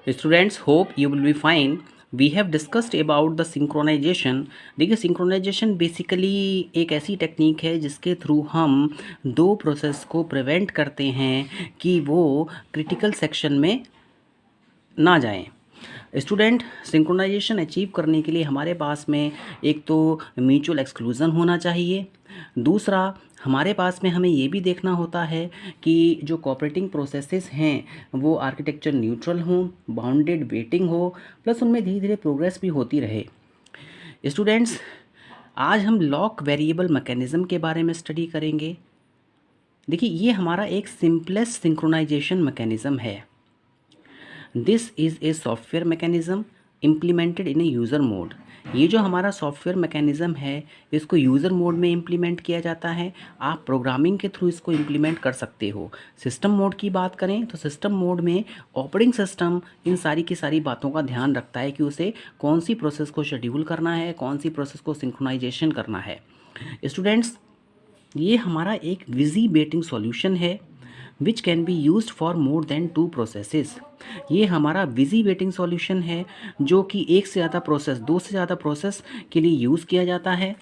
Students, hope you will be fine. We have discussed about the synchronization. देखिए synchronisation basically एक ऐसी technique है जिसके थ्रू हम दो प्रोसेस को प्रिवेंट करते हैं कि वो क्रिटिकल सेक्शन में ना जाएं। स्टूडेंट, सिंक्रोनाइजेशन अचीव करने के लिए हमारे पास में एक तो म्यूचुअल एक्सक्लूज़न होना चाहिए। दूसरा, हमारे पास में हमें ये भी देखना होता है कि जो कोऑपरेटिंग प्रोसेसेस हैं वो आर्किटेक्चर न्यूट्रल हों, बाउंडेड वेटिंग हो, प्लस उनमें धीरे धीरे प्रोग्रेस भी होती रहे। स्टूडेंट्स, आज हम लॉक वेरिएबल मैकेनिज़्म के बारे में स्टडी करेंगे। देखिए, ये हमारा एक सिंपलेस्ट सिंक्रोनाइजेशन मैकेनिज़्म है। This is a software mechanism implemented in A user mode. ये जो हमारा सॉफ्टवेयर मैकेनिज़्म है इसको यूज़र मोड में इम्प्लीमेंट किया जाता है। आप प्रोग्रामिंग के थ्रू इसको इम्प्लीमेंट कर सकते हो। सिस्टम मोड की बात करें तो सिस्टम मोड में ऑपरेटिंग सिस्टम इन सारी की सारी बातों का ध्यान रखता है कि उसे कौन सी प्रोसेस को शेड्यूल करना है, कौन सी प्रोसेस को सिंक्रोनाइजेशन करना है। स्टूडेंट्स, ये हमारा एक विजी बेटिंग सॉल्यूशन है which can be use for more than 2 processes. ये हमारा विजी वेटिंग सॉल्यूशन है जो कि एक से ज़्यादा प्रोसेस, दो से ज़्यादा प्रोसेस के लिए यूज़ किया जाता है।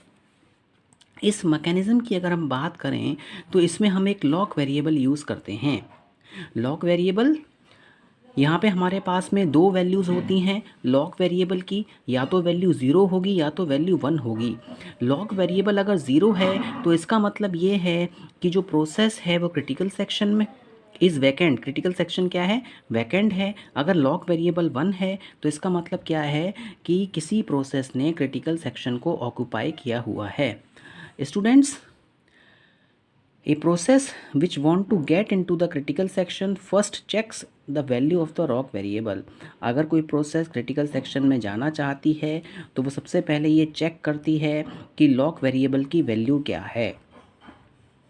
इस मैकेनिज़्म की अगर हम बात करें तो इसमें हम एक लॉक वेरिएबल यूज़ करते हैं। लॉक वेरिएबल, यहाँ पे हमारे पास में दो वैल्यूज़ होती हैं लॉक वेरिएबल की, या तो वैल्यू 0 होगी या तो वैल्यू 1 होगी। लॉक वेरिएबल अगर 0 है तो इसका मतलब ये है कि जो प्रोसेस है वो क्रिटिकल सेक्शन में इज़ वैकेंट। क्रिटिकल सेक्शन क्या है? वैकेंट है। अगर लॉक वेरिएबल 1 है तो इसका मतलब क्या है कि किसी प्रोसेस ने क्रिटिकल सेक्शन को ऑक्यूपाई किया हुआ है। Students, a process which want to get into the critical section first checks the value of the lock variable। अगर कोई प्रोसेस क्रिटिकल सेक्शन में जाना चाहती है तो वो सबसे पहले ये चेक करती है कि लॉक वेरिएबल की वैल्यू क्या है।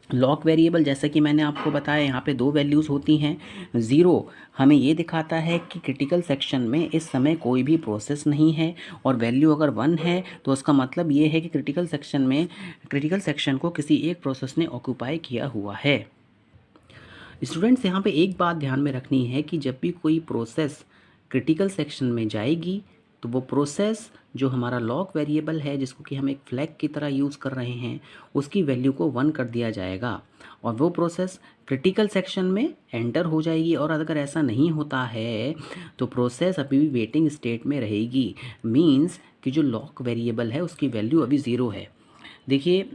लॉक वेरिएबल, जैसा कि मैंने आपको बताया, यहाँ पे दो वैल्यूज़ होती हैं। ज़ीरो हमें ये दिखाता है कि क्रिटिकल सेक्शन में इस समय कोई भी प्रोसेस नहीं है, और वैल्यू अगर 1 है तो उसका मतलब ये है कि क्रिटिकल सेक्शन को किसी एक प्रोसेस ने ऑक्यूपाई किया हुआ है। स्टूडेंट्स, यहाँ पे एक बात ध्यान में रखनी है कि जब भी कोई प्रोसेस क्रिटिकल सेक्शन में जाएगी तो वो प्रोसेस जो हमारा लॉक वेरिएबल है जिसको कि हम एक फ्लैग की तरह यूज़ कर रहे हैं उसकी वैल्यू को 1 कर दिया जाएगा और वो प्रोसेस क्रिटिकल सेक्शन में एंटर हो जाएगी। और अगर ऐसा नहीं होता है तो प्रोसेस अभी भी वेटिंग स्टेट में रहेगी। मीन्स कि जो लॉक वेरिएबल है उसकी वैल्यू अभी 0 है। देखिए,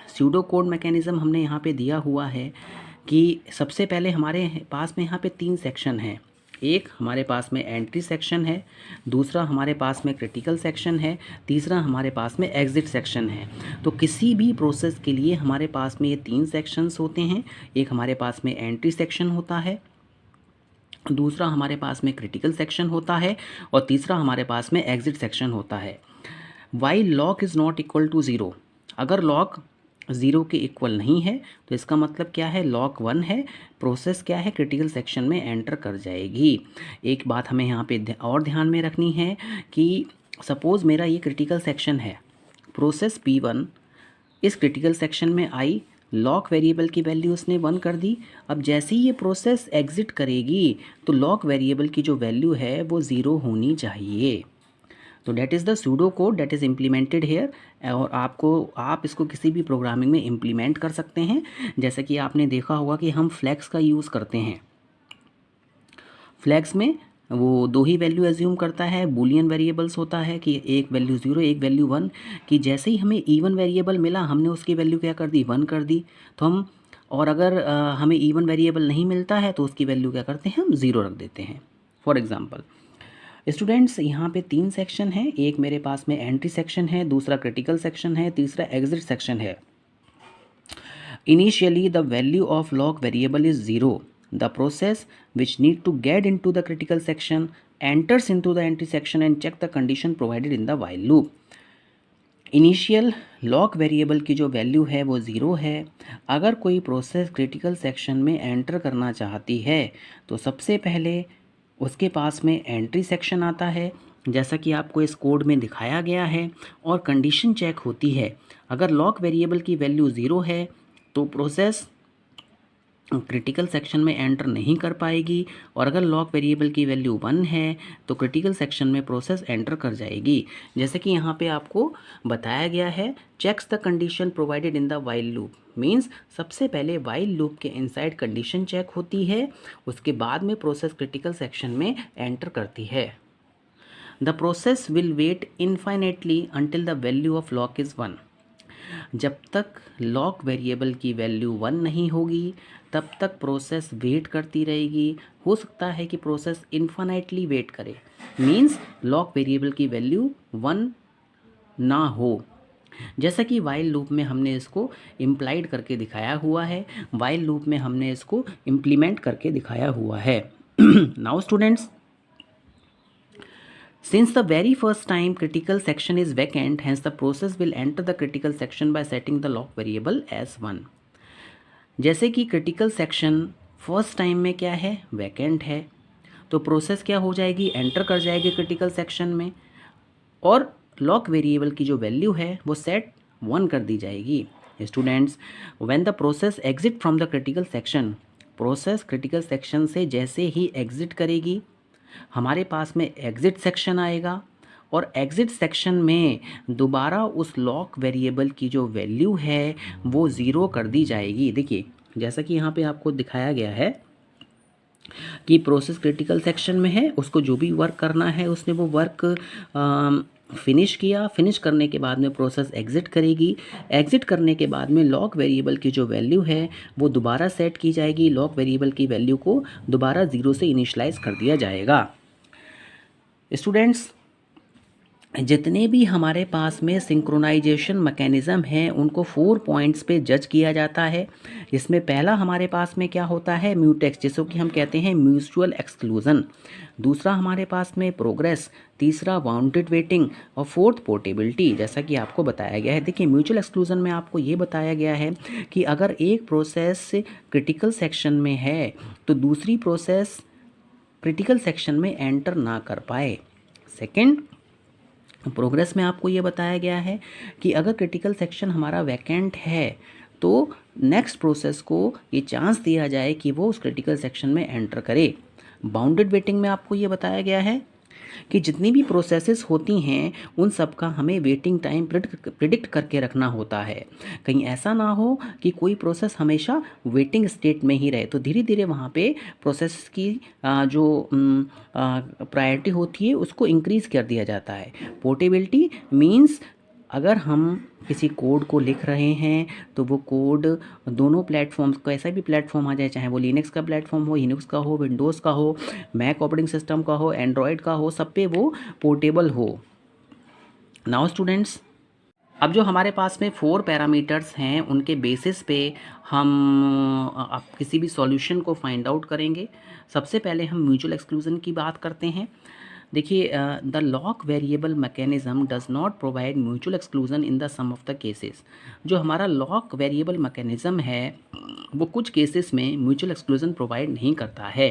स्यूडो कोड मैकेनिज़्म हमने यहाँ पे दिया हुआ है कि सबसे पहले हमारे पास में यहाँ पे 3 सेक्शन हैं। एक हमारे पास में एंट्री सेक्शन है, दूसरा हमारे पास में क्रिटिकल सेक्शन है, तीसरा हमारे पास में एग्ज़िट सेक्शन है। तो किसी भी प्रोसेस के लिए हमारे पास में ये 3 सेक्शंस होते हैं। एक हमारे पास में एंट्री सेक्शन होता है, दूसरा हमारे पास में क्रिटिकल सेक्शन होता है, और तीसरा हमारे पास में एग्ज़िट सेक्शन होता है। While lock is not equal to 0, अगर लॉक 0 के इक्वल नहीं है तो इसका मतलब क्या है? लॉक 1 है, प्रोसेस क्या है? क्रिटिकल सेक्शन में एंटर कर जाएगी। एक बात हमें यहाँ पे और ध्यान में रखनी है कि सपोज़ मेरा ये क्रिटिकल सेक्शन है, प्रोसेस P1 इस क्रिटिकल सेक्शन में आई, लॉक वेरिएबल की वैल्यू उसने 1 कर दी। अब जैसे ही ये प्रोसेस एग्ज़िट करेगी तो लॉक वेरिएबल की जो वैल्यू है वो 0 होनी चाहिए। तो that is the pseudo code that is implemented here. और आप इसको किसी भी प्रोग्रामिंग में इम्प्लीमेंट कर सकते हैं। जैसे कि आपने देखा होगा कि हम फ्लैग्स का यूज़ करते हैं। फ्लैग्स में वो दो ही वैल्यू एज्यूम करता है, बूलियन वेरिएबल्स होता है कि एक वैल्यू 0 एक वैल्यू 1, कि जैसे ही हमें इवन वेरिएबल मिला हमने उसकी वैल्यू क्या कर दी? 1 कर दी। तो हम, और अगर हमें इवन वेरिएबल नहीं मिलता है तो उसकी वैल्यू क्या करते हैं? हम 0 रख देते हैं। फॉर एग्ज़ाम्पल, स्टूडेंट्स, यहाँ पे 3 सेक्शन है। एक मेरे पास में एंट्री सेक्शन है, दूसरा क्रिटिकल सेक्शन है, तीसरा एग्जिट सेक्शन है। Initially the value of lock variable is 0। The process which need to get into the critical section enters into the entry section and check the condition provided in the while loop. Initial lock variable की जो value है वो 0 है। अगर कोई process critical section में enter करना चाहती है तो सबसे पहले उसके पास में एंट्री सेक्शन आता है, जैसा कि आपको इस कोड में दिखाया गया है, और कंडीशन चेक होती है। अगर लॉक वेरिएबल की वैल्यू 0 है तो प्रोसेस क्रिटिकल सेक्शन में एंटर नहीं कर पाएगी, और अगर लॉक वेरिएबल की वैल्यू 1 है तो क्रिटिकल सेक्शन में प्रोसेस एंटर कर जाएगी। जैसे कि यहाँ पे आपको बताया गया है, checks the condition provided in the while loop. Means सबसे पहले वाइल लूप के इनसाइड कंडीशन चेक होती है, उसके बाद में प्रोसेस क्रिटिकल सेक्शन में एंटर करती है। The process will wait infinitely until the value of lock is 1। जब तक लॉक वेरिएबल की वैल्यू 1 नहीं होगी तब तक प्रोसेस वेट करती रहेगी। हो सकता है कि प्रोसेस इन्फाइनाइटली वेट करे, मीन्स लॉक वेरिएबल की वैल्यू 1 ना हो। जैसा कि वाइल लूप में हमने इसको इम्प्लाइड करके दिखाया हुआ है, वाइल लूप में हमने इसको इम्प्लीमेंट करके दिखाया हुआ है। Now students, since the very first time critical section is vacant, hence the process will enter the critical section by setting the lock variable as 1। जैसे कि क्रिटिकल सेक्शन फर्स्ट टाइम में क्या है, वैकेंट है, तो प्रोसेस क्या हो जाएगी, एंटर कर जाएगी क्रिटिकल सेक्शन में, और लॉक वेरिएबल की जो वैल्यू है वो सेट 1 कर दी जाएगी। Students, when the process exit from the critical section, process critical section से जैसे ही एग्जिट करेगी हमारे पास में एग्जिट सेक्शन आएगा, और एग्जिट सेक्शन में दोबारा उस लॉक वेरिएबल की जो वैल्यू है वो ज़ीरो कर दी जाएगी। देखिए जैसा कि यहाँ पे आपको दिखाया गया है कि प्रोसेस क्रिटिकल सेक्शन में है, उसको जो भी वर्क करना है उसने वो वर्क फिनिश किया। फिनिश करने के बाद में प्रोसेस एग्जिट करेगी। एग्जिट करने के बाद में लॉक वेरिएबल की जो वैल्यू है वो दोबारा सेट की जाएगी। लॉक वेरिएबल की वैल्यू को दोबारा 0 से इनिशियलाइज कर दिया जाएगा। स्टूडेंट्स, जितने भी हमारे पास में सिंक्रोनाइजेशन मैकेनिज़्म हैं उनको 4 पॉइंट्स पे जज किया जाता है। इसमें पहला हमारे पास में क्या होता है, म्यूटेक्स, जिसको कि हम कहते हैं म्यूचुअल एक्सक्लूजन। दूसरा हमारे पास में प्रोग्रेस, तीसरा बाउंडेड वेटिंग, और फोर्थ पोर्टेबिलिटी, जैसा कि आपको बताया गया है। देखिए म्यूचुअल एक्सक्लूजन में आपको ये बताया गया है कि अगर एक प्रोसेस क्रिटिकल सेक्शन में है तो दूसरी प्रोसेस क्रिटिकल सेक्शन में एंटर ना कर पाए। सेकेंड, प्रोग्रेस में आपको ये बताया गया है कि अगर क्रिटिकल सेक्शन हमारा वैकेंट है तो नेक्स्ट प्रोसेस को ये चांस दिया जाए कि वो उस क्रिटिकल सेक्शन में एंटर करे। बाउंडेड वेटिंग में आपको ये बताया गया है कि जितनी भी प्रोसेसेस होती हैं उन सब का हमें वेटिंग टाइम प्रिडिक्ट करके रखना होता है। कहीं ऐसा ना हो कि कोई प्रोसेस हमेशा वेटिंग स्टेट में ही रहे, तो धीरे धीरे वहाँ पे प्रोसेस की जो प्रायोरिटी होती है उसको इंक्रीज़ कर दिया जाता है। पोर्टेबिलिटी मीन्स अगर हम किसी कोड को लिख रहे हैं तो वो कोड दोनों प्लेटफॉर्म्स, कैसा भी प्लेटफॉर्म आ जाए, चाहे वो लिनक्स का प्लेटफॉर्म हो, लिनक्स का हो, विंडोज़ का हो, मैक ऑपरेटिंग सिस्टम का हो, एंड्रॉयड का हो, सब पे वो पोर्टेबल हो। नाउ स्टूडेंट्स, अब जो हमारे पास में 4 पैरामीटर्स हैं उनके बेसिस पे हम आप किसी भी सॉल्यूशन को फाइंड आउट करेंगे। सबसे पहले हम म्यूचुअल एक्सक्लूजन की बात करते हैं। देखिए, the lock variable mechanism does not provide mutual exclusion in the some of the cases. जो हमारा लॉक वेरिएबल मैकेनिज्म है वो कुछ केसेस में म्यूचुअल एक्सक्लूजन प्रोवाइड नहीं करता है,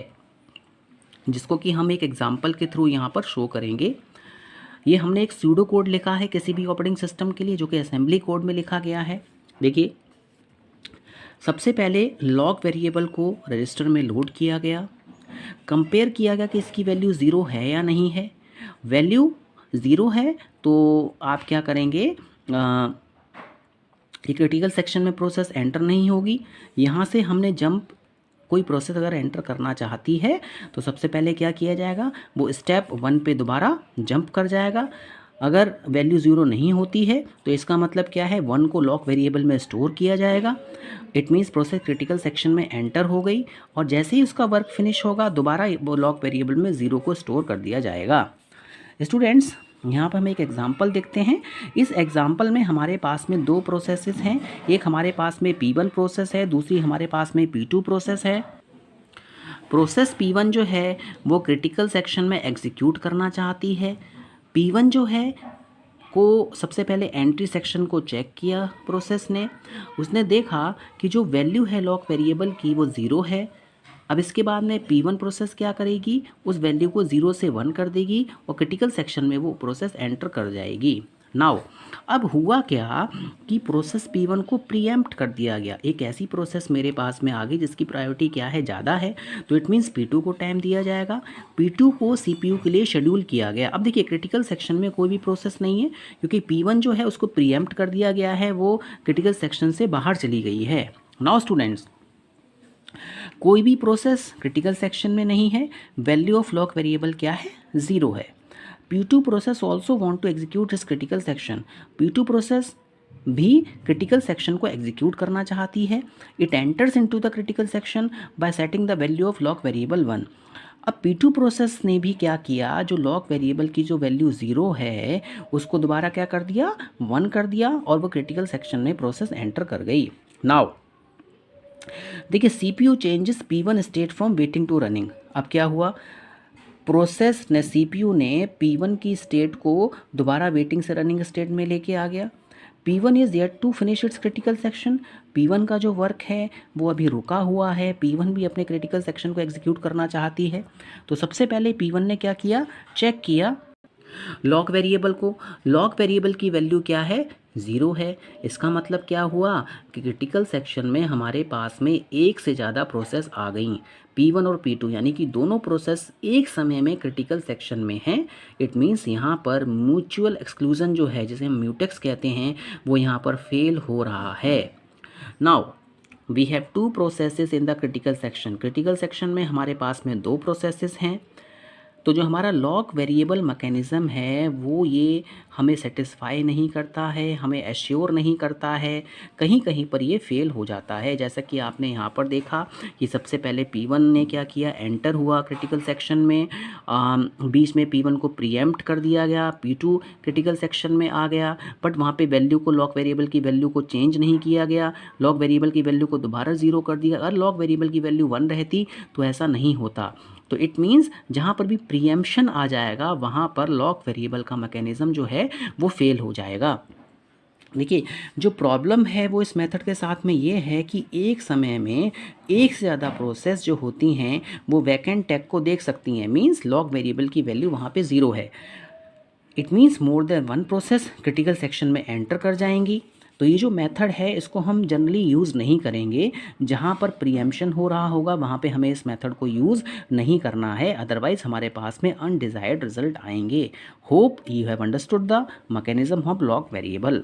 जिसको कि हम एक एग्जांपल के थ्रू यहाँ पर शो करेंगे। ये हमने एक सूडो कोड लिखा है किसी भी ऑपरेटिंग सिस्टम के लिए, जो कि असेंबली कोड में लिखा गया है। देखिए, सबसे पहले लॉक वेरिएबल को रजिस्टर में लोड किया गया, कंपेयर किया गया कि इसकी वैल्यू 0 है या नहीं है। वैल्यू 0 है तो आप क्या करेंगे, ये क्रिटिकल सेक्शन में प्रोसेस एंटर नहीं होगी। यहाँ से हमने जंप, कोई प्रोसेस अगर एंटर करना चाहती है तो सबसे पहले क्या किया जाएगा, वो स्टेप 1 पे दोबारा जंप कर जाएगा। अगर वैल्यू 0 नहीं होती है तो इसका मतलब क्या है, 1 को लॉक वेरिएबल में स्टोर किया जाएगा। It means process critical section में एंटर हो गई, और जैसे ही उसका वर्क फिनिश होगा दोबारा वो लॉक वेरिएबल में 0 को स्टोर कर दिया जाएगा। स्टूडेंट्स, यहाँ पर हम एक एग्जांपल देखते हैं। इस एग्जांपल में हमारे पास में 2 प्रोसेसेस हैं। एक हमारे पास में P1 प्रोसेस है, दूसरी हमारे पास में P2 प्रोसेस है। प्रोसेस P1 जो है वो क्रिटिकल सेक्शन में एग्जीक्यूट करना चाहती है। P1 जो है को सबसे पहले एंट्री सेक्शन को चेक किया प्रोसेस ने, उसने देखा कि जो वैल्यू है लॉक वेरिएबल की वो 0 है। अब इसके बाद में P1 प्रोसेस क्या करेगी, उस वैल्यू को 0 से 1 कर देगी और क्रिटिकल सेक्शन में वो प्रोसेस एंटर कर जाएगी। नाउ अब हुआ क्या कि प्रोसेस P1 को प्रीएम्प्ट कर दिया गया, एक ऐसी प्रोसेस मेरे पास में आ गई जिसकी प्रायोरिटी क्या है, ज़्यादा है, तो इट मीन्स P2 को टाइम दिया जाएगा, P2 को CPU के लिए शेड्यूल किया गया। अब देखिए क्रिटिकल सेक्शन में कोई भी प्रोसेस नहीं है क्योंकि P1 जो है उसको प्रीएम्प्ट कर दिया गया है, वो क्रिटिकल सेक्शन से बाहर चली गई है। नाउ स्टूडेंट्स, कोई भी प्रोसेस क्रिटिकल सेक्शन में नहीं है, वैल्यू ऑफ लॉक वेरिएबल क्या है, 0 है। P2 process also want to execute इस क्रिटिकल सेक्शन, P2 प्रोसेस भी क्रिटिकल सेक्शन को एग्जीक्यूट करना चाहती है। It enters into the critical section by setting the value of lock variable 1। अब P2 प्रोसेस ने भी क्या किया, जो लॉक वेरिएबल की जो वैल्यू 0 है उसको दोबारा क्या कर दिया, 1 कर दिया, और वो क्रिटिकल सेक्शन में प्रोसेस एंटर कर गई। नाउ देखिए CPU changes P1 state from waiting to running. अब क्या हुआ, प्रोसेस ने CPU ने P1 की स्टेट को दोबारा वेटिंग से रनिंग स्टेट में लेके आ गया। P1 is yet to finish its critical section, P1 का जो वर्क है वो अभी रुका हुआ है, P1 भी अपने क्रिटिकल सेक्शन को एग्जीक्यूट करना चाहती है। तो सबसे पहले P1 ने क्या किया, चेक किया लॉक वेरिएबल को, लॉक वेरिएबल की वैल्यू क्या है, 0 है। इसका मतलब क्या हुआ कि क्रिटिकल सेक्शन में हमारे पास में एक से ज़्यादा प्रोसेस आ गई, P1 और P2, यानी कि दोनों प्रोसेस एक समय में क्रिटिकल सेक्शन में हैं। इट मीन्स यहाँ पर म्यूचुअल एक्सक्लूजन जो है, जिसे हम म्यूटेक्स कहते हैं, वो यहाँ पर फेल हो रहा है। Now we have 2 processes in the critical section, critical section में हमारे पास में 2 प्रोसेसेस हैं। तो जो हमारा लॉक वेरिएबल मैकेनिज़्म है वो ये हमें सेटिस्फाई नहीं करता है, हमें एश्योर नहीं करता है, कहीं कहीं पर ये फेल हो जाता है। जैसा कि आपने यहाँ पर देखा कि सबसे पहले P1 ने क्या किया, एंटर हुआ क्रिटिकल सेक्शन में, बीच में P1 को प्रीएम्प्ट कर दिया गया, P2 क्रिटिकल सेक्शन में आ गया, बट वहाँ पे वैल्यू को, लॉक वेरिएबल की वैल्यू को चेंज नहीं किया गया, लॉक वेरिएबल की वैल्यू को दोबारा 0 कर दिया। अगर लॉक वेरिएबल की वैल्यू 1 रहती तो ऐसा नहीं होता। तो इट मीन्स जहाँ पर भी प्रीएम्पशन आ जाएगा वहाँ पर लॉक वेरिएबल का मैकेनिज़्म जो है वो फेल हो जाएगा। देखिए जो प्रॉब्लम है वो इस मेथड के साथ में ये है कि एक समय में एक से ज़्यादा प्रोसेस जो होती हैं वो वैकेंट टैग को देख सकती हैं, मीन्स लॉक वेरिएबल की वैल्यू वहाँ पे 0 है। It means more than 1 process critical section में एंटर कर जाएंगी। तो ये जो मेथड है इसको हम जनरली यूज़ नहीं करेंगे, जहाँ पर प्रीएम्पशन हो रहा होगा वहाँ पे हमें इस मेथड को यूज़ नहीं करना है, अदरवाइज़ हमारे पास में अनडिज़ायर्ड रिजल्ट आएंगे। Hope you have understood the mechanism of lock variable.